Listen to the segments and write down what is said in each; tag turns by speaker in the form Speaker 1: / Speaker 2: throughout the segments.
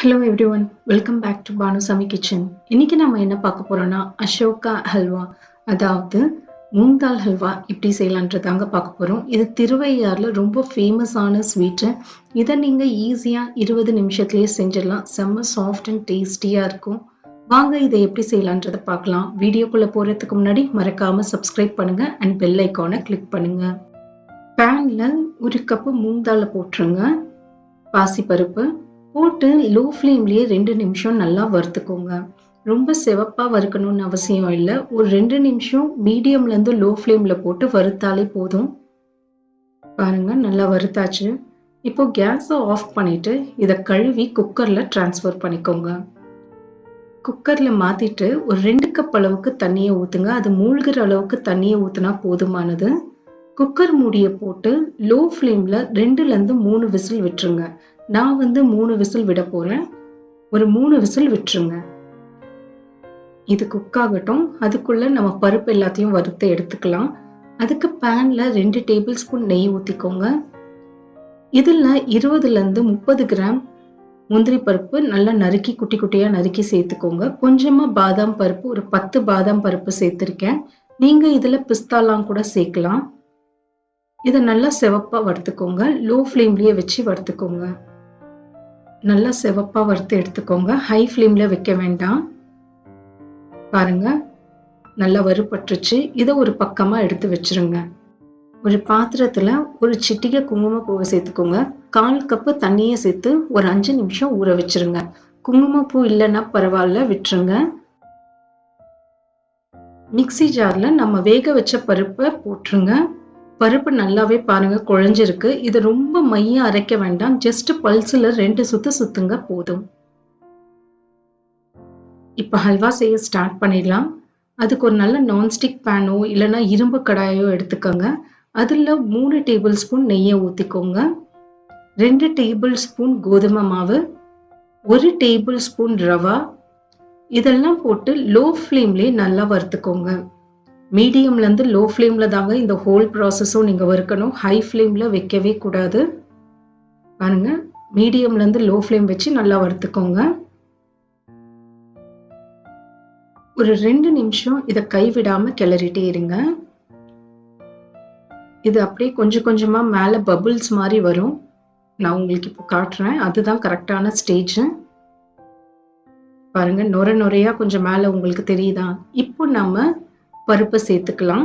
Speaker 1: Hello everyone, welcome back to Banu Kitchen. இன்னைக்கு நாம என்ன பார்க்க போறோம்னா அசோகா ஹல்வா, அதாவது மூங் தால் ஹல்வா எப்படி செய்யலான்றதாங்க பார்க்க போறோம். இது திருவையாறுல ரொம்ப ஃபேமஸான ஸ்வீட். இதை நீங்க ஈஸியா 20 நிமிஷத்துலயே செஞ்சிடலாம். செம்ம சாஃப்ட் அண்ட் டேஸ்டியா இருக்கும். வாங்க இதை எப்படி செய்யலான்றதை பார்க்கலாம். வீடியோக்குள்ள போறதுக்கு முன்னாடி மறக்காம சப்ஸ்கிரைப் பண்ணுங்க அண்ட் பெல் ஐக்கானை கிளிக் பண்ணுங்க. பேன்ல 1 கப் மூங் தாலை போட்டுருங்க. பாசி பருப்பு போட்டு லோ ஃப்ளேம்லயே 2 நிமிஷம் நல்லா வறுத்துக்கோங்க. ரொம்ப செவப்பா வறுக்கணும்னு அவசியம் இல்லை. ஒரு 2 நிமிஷம் மீடியம்ல இருந்து லோ ஃப்ளேம்ல போட்டு வறுத்தாலே போதும். பாருங்க, நல்லா வறுத்தாச்சு. இப்போ கேஸை ஆஃப் பண்ணிட்டு இதை கழுவி குக்கர்ல டிரான்ஸ்ஃபர் பண்ணிக்கோங்க. குக்கர்ல மாத்திட்டு ஒரு 2 கப் அளவுக்கு தண்ணியை ஊத்துங்க. அது மூழ்கிற அளவுக்கு தண்ணியை ஊத்துனா போதுமானது. குக்கர் மூடியை போட்டு லோ ஃப்ளேம்ல 2ல இருந்து 3 விசில் விட்டுருங்க. நான் 3 விசில் விட போறேன். ஒரு 3 விசில் விட்டுருங்க. இது குக் ஆகட்டும். அதுக்குள்ள நம்ம பருப்பு எல்லாத்தையும் வறுத்து எடுத்துக்கலாம். அதுக்கு பேன்ல 2 டேபிள் ஸ்பூன் நெய் ஊத்திக்கோங்க. இதுல 20ல இருந்து 30 கிராம் முந்திரி பருப்பு நல்லா நறுக்கி குட்டி குட்டியா நறுக்கி சேர்த்துக்கோங்க. கொஞ்சமா பாதாம் பருப்பு, ஒரு 10 பாதாம் பருப்பு சேர்த்திருக்கேன். நீங்க இதுல பிஸ்தாலாம் கூட சேர்க்கலாம். இதை நல்லா செவப்பா வறுத்துக்கோங்க. லோ ஃப்ளேம்லயே வச்சு வறுத்துக்கோங்க. நல்லா செவப்பா வறுத்து எடுத்துக்கோங்க. ஹை ஃப்ளேம்ல வைக்க வேண்டாம். பாருங்க, நல்லா வறுபட்டுருச்சு. இதை ஒரு பக்கமா எடுத்து வச்சிருங்க. ஒரு பாத்திரத்துல ஒரு சிட்டிகை குங்குமப்பூவை சேர்த்துக்கோங்க. 1/4 கப்பு தண்ணியை சேர்த்து ஒரு 5 நிமிஷம் ஊற வச்சிருங்க. குங்குமப்பூ இல்லைன்னா பரவாயில்ல, விட்டுருங்க. மிக்ஸி ஜார்ல நம்ம வேக வச்ச பருப்பை போட்டுருங்க. பருப்பு நல்லாவே பாருங்க குழஞ்சிருக்கு. இது ரொம்ப மையா அரைக்க வேண்டாம். ஜஸ்ட் பல்ஸ்ல 2 சுத்து சுத்துங்க போதும். இப்ப ஹல்வா செய்ய ஸ்டார்ட் பண்ணிடலாம். அதுக்கு ஒரு நல்ல நான்ஸ்டிக் பேனோ இல்லைன்னா இரும்பு கடாயோ எடுத்துக்கோங்க. அதுல 3 டேபிள் ஸ்பூன் நெய்யை ஊத்திக்கோங்க. 2 டேபிள் ஸ்பூன் கோதுமை மாவு, 1 டேபிள் ஸ்பூன் ரவா, இதெல்லாம் போட்டு லோ ஃப்ளேம்லயே நல்லா வறுத்துக்கோங்க. மீடியம்ல இருந்து லோ ஃப்ளேம்ல தாங்க இந்த ஹோல் ப்ராசஸும் நீங்க வறுக்கணும். ஹை ஃப்ளேம்ல வைக்கவே கூடாது. பாருங்க, மீடியம்ல இருந்து லோ ஃப்ளேம் வச்சு நல்லா வறுத்துக்கோங்க. ஒரு 2 நிமிஷம் இதை கைவிடாம கிளறிட்டே இருங்க. இது அப்படியே கொஞ்சம் கொஞ்சமா மேல பபிள்ஸ் மாதிரி வரும். நான் உங்களுக்கு இப்போ காட்டுறேன். அதுதான் கரெக்டான ஸ்டேஜ். பாருங்க, நொர நொறையா கொஞ்சம் மேல உங்களுக்கு தெரியுதா? இப்போ நம்ம பருப்பை சேர்த்துக்கலாம்.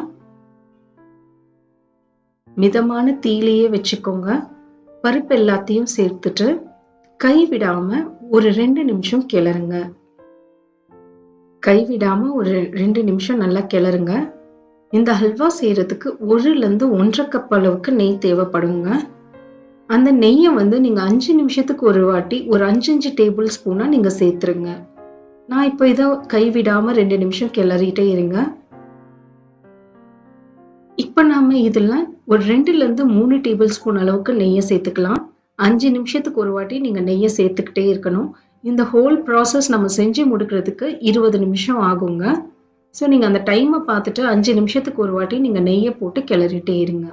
Speaker 1: மிதமான தீயிலேயே வச்சுக்கோங்க. பருப்பு எல்லாத்தையும் சேர்த்துட்டு கைவிடாம ஒரு 2 நிமிஷம் கிளறுங்க. கைவிடாம ஒரு 2 நிமிஷம் நல்லா கிளறுங்க. இந்த ஹல்வா செய்யறதுக்கு 1ல இருந்து 1.5 கப் அளவுக்கு நெய் தேவைப்படுங்க. அந்த நெய்யை நீங்க 5 நிமிஷத்துக்கு ஒரு வாட்டி ஒரு 5 டேபிள் ஸ்பூனா நீங்க சேர்த்துருங்க. நான் இப்போ இதை கைவிடாம 2 நிமிஷம் கிளறிட்டே இருங்க. இப்ப நாம இதுல ஒரு 2ல இருந்து 3 டேபிள் ஸ்பூன் அளவுக்கு நெய்யை சேர்த்துக்கலாம். 5 நிமிஷத்துக்கு ஒரு வாட்டி நீங்க நெய்யை சேர்த்துக்கிட்டே இருக்கணும். இந்த ஹோல் ப்ராசஸ் நம்ம செஞ்சு முடிக்கிறதுக்கு 20 நிமிஷம் ஆகுங்க. ஸோ நீங்க அந்த டைமை பார்த்துட்டு 5 நிமிஷத்துக்கு ஒரு வாட்டி நீங்க நெய்யை போட்டு கிளறிட்டே இருங்க.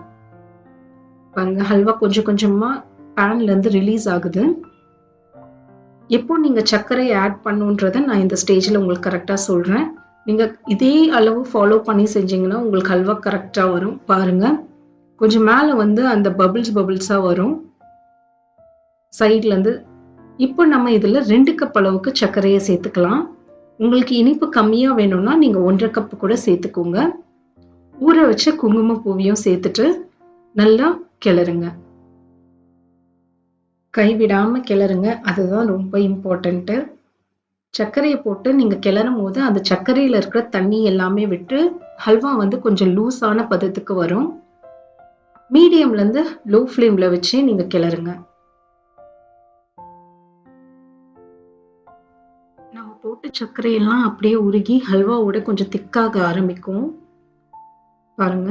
Speaker 1: பாருங்க, ஹல்வா கொஞ்சம் கொஞ்சமா பேன்ல இருந்து ரிலீஸ் ஆகுது. எப்போ நீங்க சர்க்கரை ஆட் பண்ணுன்றதை நான் இந்த ஸ்டேஜ்ல உங்களுக்கு கரெக்டா சொல்றேன். நீங்க இதே அளவு ஃபாலோ பண்ணி செஞ்சீங்கன்னா உங்களுக்கு ஹல்வா கரெக்டா வரும். பாருங்க, கொஞ்சம் மேல அந்த பபிள்ஸா வரும் சைட்ல இருந்து. இப்போ நம்ம இதுல 2 கப் அளவுக்கு சர்க்கரையை சேர்த்துக்கலாம். உங்களுக்கு இனிப்பு கம்மியா வேணும்னா நீங்க 1.5 கப் கூட சேர்த்துக்கோங்க. ஊற வச்ச குங்குமப்பூவையும் சேர்த்துட்டு நல்லா கிளறுங்க. கைவிடாம கிளறுங்க, அதுதான் ரொம்ப இம்பார்ட்டன்ட். சர்க்கரையை போட்டு நீங்க கிளறும் போது அந்த சர்க்கரையில இருக்கிற தண்ணி எல்லாமே விட்டு ஹல்வா கொஞ்சம் லூஸான பதத்துக்கு வரும். மீடியம்ல இருந்து லோ ஃப்ளேம்ல வச்சு நீங்க கிளறுங்க. நம்ம போட்டு சர்க்கரையெல்லாம் அப்படியே உருகி ஹல்வாவோட கொஞ்சம் திக்காக ஆரம்பிக்கும். பாருங்க,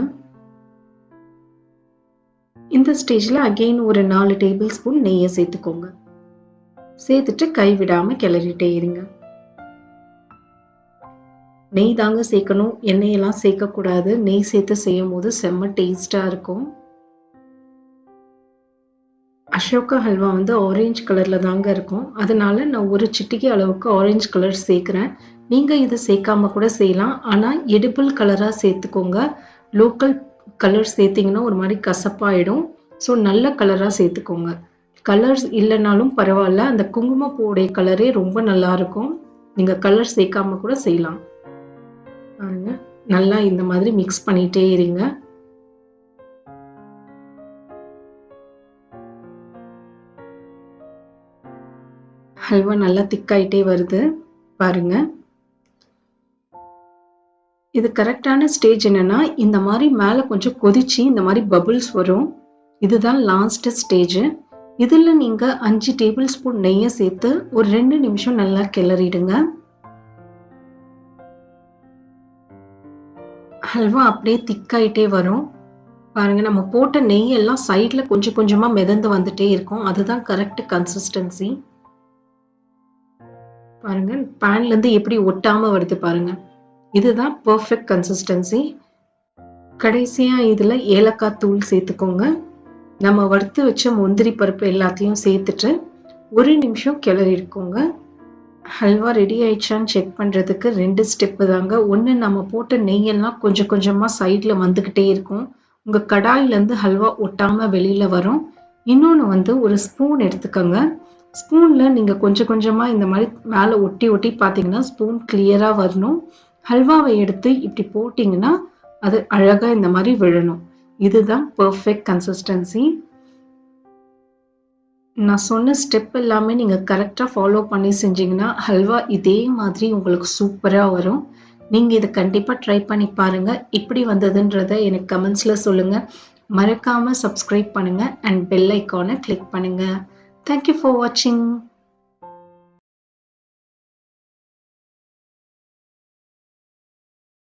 Speaker 1: இந்த ஸ்டேஜ்ல அகைன் ஒரு 4 டேபிள் ஸ்பூன் நெய்யை சேர்த்துக்கோங்க. சேர்த்துட்டு கைவிடாம கிளறிட்டே இருங்க. நெய் தாங்க சேர்க்கணும், எண்ணெயெல்லாம் சேர்க்கக்கூடாது. நெய் சேர்த்து செய்யும் போது செம்ம டேஸ்டா இருக்கும். அசோகா ஹல்வா வந்து ஆரஞ்சு கலர்ல தாங்க இருக்கும். அதனால நான் ஒரு சிட்டிகை அளவுக்கு ஆரஞ்சு கலர் சேர்க்கிறேன். நீங்க இத சேர்க்காம கூட செய்யலாம். ஆனா எடிபிள் கலரா சேர்த்துக்கோங்க. லோக்கல் கலர் சேர்த்தீங்கன்னா ஒரு மாரி கசப்பாயிடும். ஸோ நல்ல கலரா சேர்த்துக்கோங்க. கலர்ஸ் இல்லனாலும் பரவால்ல. அந்த குங்குமப்பூவுடைய கலரே ரொம்ப நல்லா இருக்கும். நீங்க கலர் சேர்க்காம கூட செய்யலாம். பாருங்க. நல்லா இந்த மாதிரி மிக்ஸ் பண்ணிட்டே இருங்க. ஹல்வா நல்லா திக்காயிட்டே வருது. பாருங்க. இது கரெக்டான ஸ்டேஜ் என்னன்னா, இந்த மாரி மேல கொஞ்சம் கொதிச்சு இந்த மாரி பபிள்ஸ் வரும். இதுதான் லாஸ்ட் ஸ்டேஜ். இதுல நீங்க 5 டேபிள் ஸ்பூன் நெய்ய சேர்த்து ஒரு 2 நிமிஷம் நல்லா கிளறிடுங்க. ஹல்வா அப்படியே திக்காயிட்டே வரும். பாருங்க நம்ம போட்ட நெய் எல்லாம் சைடுல கொஞ்சம் கொஞ்சமா மிதந்து வந்துட்டே இருக்கும். அதுதான் கரெக்ட் கன்சிஸ்டன்சி. பாருங்க பேன்ல இருந்து எப்படி ஒட்டாம வருது பாருங்க. இதுதான் பெர்ஃபெக்ட் கன்சிஸ்டன்சி. கடைசியா இதுல ஏலக்காய் தூள் சேர்த்துக்கோங்க. நம்ம வறுத்து வச்ச முந்திரி பருப்பு எல்லாத்தையும் சேர்த்துட்டு ஒரு நிமிஷம் கிளறிக்கோங்க. ஹல்வா ரெடி ஆயிடுச்சான்னு செக் பண்றதுக்கு 2 ஸ்டெப்பு தாங்க. ஒண்ணு நம்ம போட்ட நெய்யெல்லாம் கொஞ்சம் கொஞ்சமா சைட்ல வந்துகிட்டே இருக்கும். உங்க கடாயில இருந்து ஹல்வா ஒட்டாம வெளியில வரும். இன்னொன்னு வந்து ஒரு ஸ்பூன் எடுத்துக்கோங்க. ஸ்பூன்ல நீங்க கொஞ்சம் கொஞ்சமா இந்த மாதிரி மேல ஒட்டி ஒட்டி பாத்தீங்கன்னா ஸ்பூன் கிளியரா வரணும். ஹல்வாவை எடுத்து இப்படி போட்டீங்கன்னா அது அழகா இந்த மாதிரி விழணும். இதுதான் பெர்ஃபெக்ட் கன்சிஸ்டன்சி. நான் சொன்ன ஸ்டெப் எல்லாமே நீங்க கரெக்டா ஃபாலோ பண்ணி செஞ்சீங்கன்னா ஹல்வா இதே மாதிரி உங்களுக்கு சூப்பரா வரும். நீங்க இதை கண்டிப்பா ட்ரை பண்ணி பாருங்க. எப்படி வந்ததுன்றத எனக்கு கமெண்ட்ஸ்ல சொல்லுங்க. மறக்காம சப்ஸ்கிரைப் பண்ணுங்க அண்ட் பெல் ஐகானை கிளிக் பண்ணுங்க. தேங்க்யூ ஃபார் வாட்சிங்.